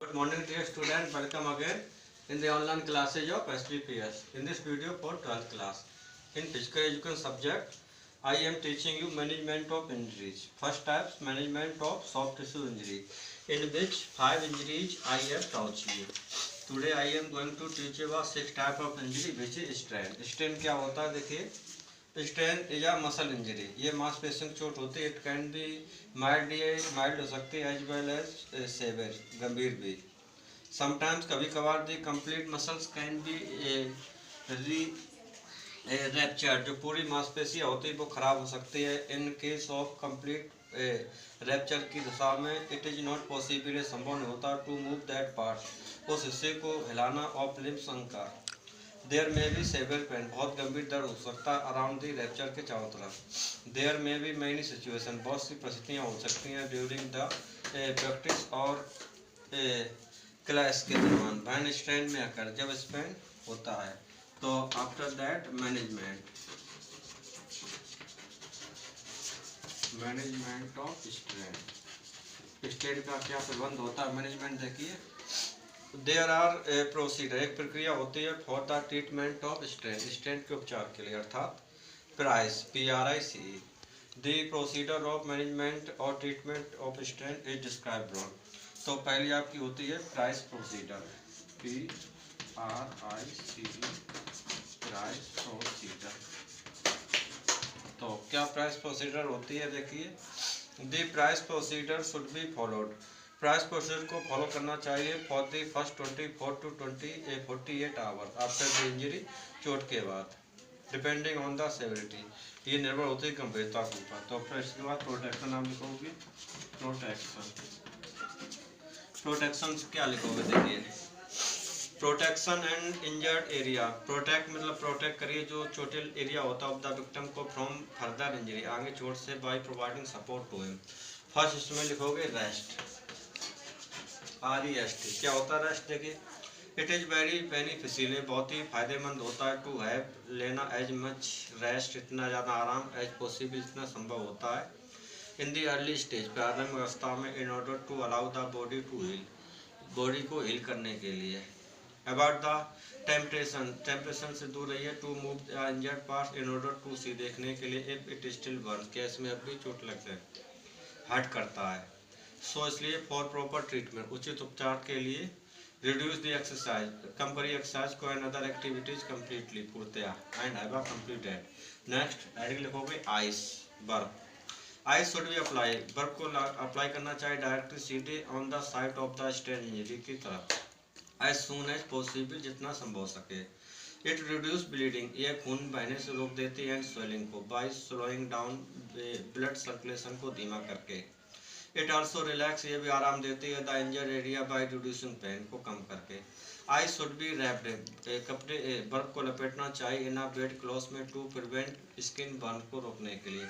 Good morning dear student, welcome again in the online classes of SBPS. In this video for 12th class, in physical education subject, I am teaching you management of injuries. First types, management of soft tissue injury, in which 5 injuries I have taught you. Today I am going to teach you about 6 type of injury which is strain. Strain क्या होता है देखिए. Strain is a muscle injury, ये मांसपेशियों की चोट होती है. इट कैन बी माइल्ड हो सकती है एज वेल एज सेवियर, गंभीर भी. समटाइम्स कभी कभार दी कंप्लीट मसल्स कैन बी री रैप्चर, जो पूरी मांसपेशियाँ होती है वो खराब हो सकती है. In case of complete rapture की दशा में इट इज नॉट पॉसिबल, ये संभव नहीं होता टू मूव दैट पार्ट, उस हिस्से को हिलाना ऑफ लिम्स का. देयर में भी सेवियर पेन, बहुत गंभीर दर्द हो सकता है अराउंड दी रैप्चर के चारों तरफ. देयर में भी मैनी सिचुएशन, बहुत सी परिस्थितियाँ हो सकती हैं ड्यूरिंग द प्रैक्टिस और क्लास के दौरान वैन स्ट्रेन में आकर जब स्पेन होता है. तो after that management of strain. Strain का क्या प्रबंध होता है, मैनेजमेंट देखिए. देयर आर प्रोसीडर, एक प्रक्रिया होती है for the treatment of strain, strain के उपचार के लिए, अर्थात price PRICE. The procedure of management और treatment of strain is described below. तो पहली आपकी होती है price procedure, PRICE, price procedure. तो क्या प्राइस प्रोसीडर होती है देखिए. The price procedure should be followed, price procedure को फॉलो करना चाहिए for the first 24 to 48 hours after the injury, चोट के बाद, डिपेंडिंग ऑन द सेवरिटी, ये निर्भर होती है गंभीरता के ऊपर. तो फिर इसके बाद प्रोटेक्शन आप लिखोगे. प्रोटेक्शन क्या लिखोगे देखिए. Protection and injured area. Protect मतलब प्रोटेक्ट करिए जो चोटिल एरिया होता है ऑफ द विक्टिम को फ्रॉम फर्दर इंजरी, आगे चोट से, by providing support to him. First इसमें लिखोगे रेस्ट, REST. क्या होता है रेस्ट देखिए. इट इज़ वेरी बेनिफिशियल, बहुत ही फायदेमंद होता है टू हैव लेना एज मच रेस्ट, इतना ज़्यादा आराम एज पॉसिबल, जितना संभव होता है. इन दी अर्ली स्टेज, प्रारंभिक अवस्था में, in order to allow the body to heal, body को हील करने के लिए. अबाउट द टेम्परेशन से दूर रहिए. To move the injured parts in order to see, देखने के लिए. इफ इट स्टिल बर्न, क्या इसमें अब भी चोट लग जाए, हर्ट करता है. सो इसलिए फॉर प्रॉपर ट्रीटमेंट, उचित उपचार के लिए. रिड्यूस द एक्सरसाइज, कम करिए एक्सरसाइज को, एंड अदर एक्टिविटीज कम्प्लीटली, पूर्णतया, and have a completed. Next heading लिखोगे आइस, बर्फ. आइस शुड बी अप्लाई, बर्फ को अप्लाई करना चाहिए डायरेक्टली, सीधे on the site of the strain injury की तरफ, एज सून एज पॉसिबल, जितना संभव सके. इट रिड्यूस ब्लीडिंग, यह खून बहने से रोक देती है, एंड स्वेलिंग को, by slowing down blood circulation को धीमा करके. इट आल्सो रिलैक्स, ये भी आराम देती है, the injured area by reducing pain को कम करके. आइस शुड बी रैप्ड, कपड़े बर्फ को लपेटना चाहिए इन अ वेट क्लॉथ में, टू प्रिवेंट स्किन बर्न को रोकने के लिए.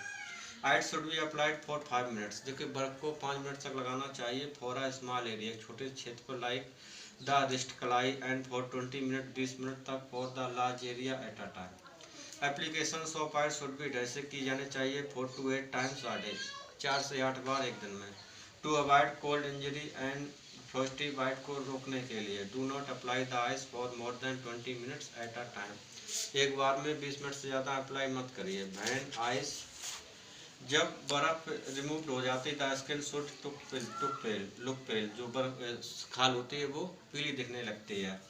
Ice should be applied for 5 minutes, देखिए बर्फ को 5 मिनट तक लगाना चाहिए. फॉर अ स्मॉल एरिया, एक छोटे क्षेत्र को, लाइक द रिस्ट कलाई, एंड फॉर 20 मिनट, 20 मिनट तक, for the large area at a time. Application of ice should be, ऐसे की जाने चाहिए 4 to 8 टाइम्स आ डे, 4 से 8 बार एक दिन में. To avoid cold injury and frosty bite को रोकने के लिए. Do not apply the ice for more than 20 minutes at a time, एक बार में 20 मिनट से ज़्यादा अप्लाई मत करिए. व्हेन आइस, जब बर्फ़ रिमूव हो जाती है, द स्किन शुड लुक पेल, जो बर्फ खाल होती है वो पीली दिखने लगती है.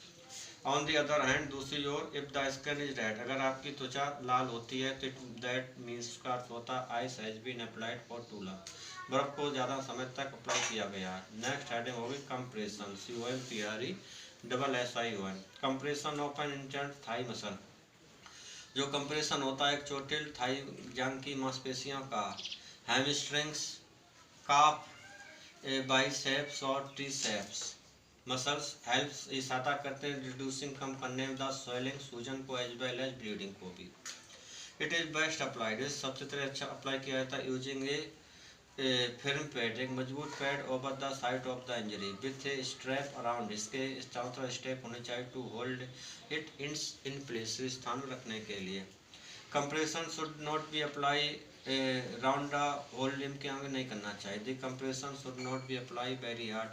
ऑन दी अदर हैंड, दूसरी ओर, if the skin is red, अगर आपकी त्वचा लाल होती है तो दैट मीन्स का अर्थ होता है ice has been applied for too long, बर्फ को ज़्यादा समय तक अप्लाई किया गया है. नेक्स्ट हेडिंग होगी compression, COMPRESSION. Compression of an injured thigh muscle, जो कंप्रेशन होता है एक चोटिल थाई जांग की मांसपेशियों का. हैमस्ट्रिंग्स, काफ, बाइसेप्स और ट्रिसेप्स मसल्स हेल्प्स, सहायता करते हैं रिड्यूसिंग, कम करने में, द स्वेलिंग, सूजन को, एज वेल एज ब्लीडिंग को भी. इट इज़ बेस्ट अप्लाइड, सबसे तरह अच्छा अप्लाई किया जाता है यूजिंग ए फिल्म पैड, एक मजबूत pad, over the site of the injury, with a strap around, इसके चारों तरफ स्टेप होने चाहिए, to hold it in place, स्थान में रखने के लिए. Compression should not be apply round the whole limb, के आगे नहीं करना चाहिए. The compression should not be apply very hard,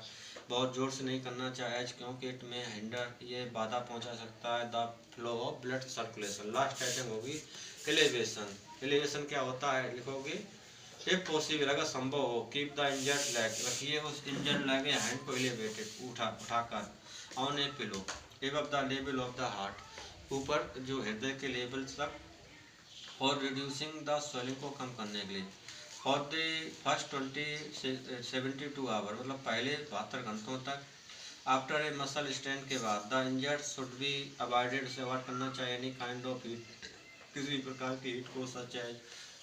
बहुत जोर से नहीं करना चाहिए क्योंकि इट में हिंडर, ये बाधा पहुंचा सकता है the flow of blood circulation. Last item होगी एलिवेशन। एलिवेशन क्या होता है लिखोगे, इफ पॉसिबल अगर संभव हो कीप द इंजर्ड लेग, रखिए उस इंजर्ड लेग या हैंड को एलिवेटेड उठाकर on A pillow above the level of the heart, ऊपर जो हृदय के लेवल तक, और रिड्यूसिंग द स्वेलिंग को कम करने के लिए। फॉर द फर्स्ट 72 आवर मतलब पहले 72 घंटों तक, आफ्टर ए मसल स्ट्रेन के बाद, the injured should be avoided, से अवॉइड करना चाहिए एनी काइंड ऑफ हीट, किसी प्रकार की हीट को, such as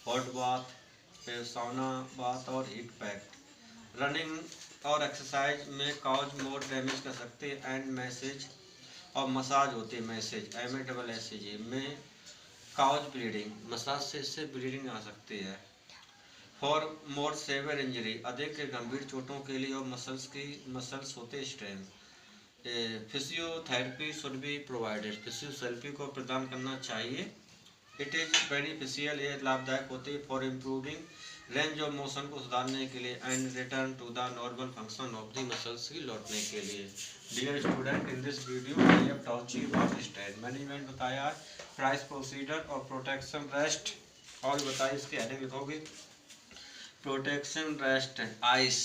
hot bath, sauna bath और हीट पैक। रनिंग और एक्सरसाइज में काउज मोर डैमेज कर सकते हैं एंड मैसेज और मसाज होती है, मैसेज MASSAGE में काउज ब्लीडिंग, मसाज से इससे ब्लीडिंग आ सकती है। फॉर मोर सेवियर इंजरी, अधिक गंभीर चोटों के लिए और मसल्स होते strain, physiotherapy should be provided, physiotherapy को प्रदान करना चाहिए। इट इज़ बेनिफिशियल, ये लाभदायक होती है for improving range of motion को सुधारने के लिए and return to the normal function of the muscles की लौटने के लिए। Dear student, in this video I have taught you about strain management बताया, प्राइस प्रोसीजर और प्रोटेक्शन रेस्ट, और बताइए इसके हेडिंग लिखोगे प्रोटेक्शन रेस्ट, आइस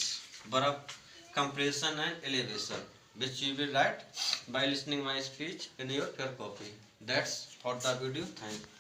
बर्फ, compression and elevation, which you will write by listening my speech in your copy. That's for the video. Thank you.